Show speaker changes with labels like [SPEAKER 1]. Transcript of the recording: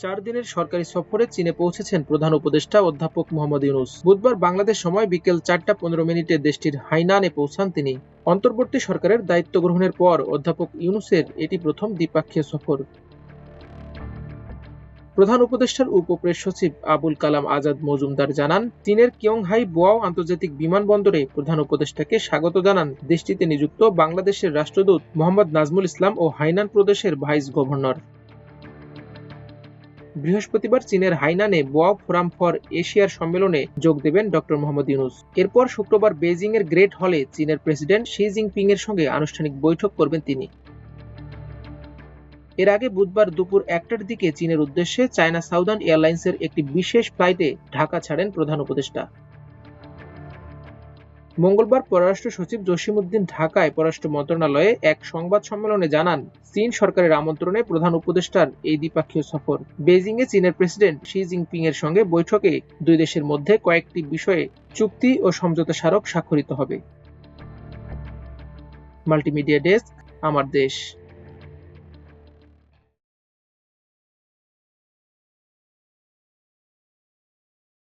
[SPEAKER 1] 4 দিনের সরকারি সফরে চীনে পৌঁছেছেন প্রধান উপদেষ্টা অধ্যাপক মোহাম্মদ ইউনূস। বুধবার বাংলাদেশ সময় বিকেল 4টা 15 মিনিটে দেশটির হাইনানে পৌঁছান তিনি। অন্তর্বর্তী সরকারের দায়িত্ব গ্রহণের পর অধ্যাপক ইউনূসের এটি প্রথম দ্বিপাক্ষিক সফর। প্রধান উপদেষ্টার উপ-প্রেস সচিব আবুল কালাম আজাদ মজুমদার জানান, চীনের কিয়ংহাই বোয়াও আন্তর্জাতিক বিমানবন্দরে প্রধান উপদেষ্টাকে স্বাগত জানান দেশটিতে নিযুক্ত বাংলাদেশের রাষ্ট্রদূত মোহাম্মদ নাজমুল ইসলাম ও হাইনান প্রদেশের ভাইস গভর্নর। বৃহস্পতিবার চীনের হাইনানে বোয়াও ফোরাম ফর এশিয়ার সম্মেলনে যোগ দেবেন ড মোহাম্মদ ইউনূস। এরপর শুক্রবার বেইজিং এর গ্রেট হলে চীনের প্রেসিডেন্ট শি জিনপিং এর সঙ্গে আনুষ্ঠানিক বৈঠক করবেন তিনি। এর আগে বুধবার দুপুর 1টার দিকে চীনের উদ্দেশ্যে চায়না সাউদার্ন এয়ারলাইন্সের একটি বিশেষ ফ্লাইটে ঢাকা ছাড়েন প্রধান উপদেষ্টা। মঙ্গলবার পররাষ্ট্র সচিব জসিম-উদ্দিন ঢাকায় পররাষ্ট্র মন্ত্রণালয়ে এক সংবাদ সম্মেলনে জানান, চীন সরকারের আমন্ত্রণে প্রধান উপদেষ্টার এই দ্বিপাক্ষিক সফর। বেইজিংয়ে চীনের প্রেসিডেন্ট শি জিনপিং এর সঙ্গে বৈঠকে দুই দেশের মধ্যে কয়েকটি বিষয়ে চুক্তি ও সমঝোতা স্মারক স্বাক্ষরিত হবে। মাল্টিমিডিয়া ডেস্ক, আমার দেশ।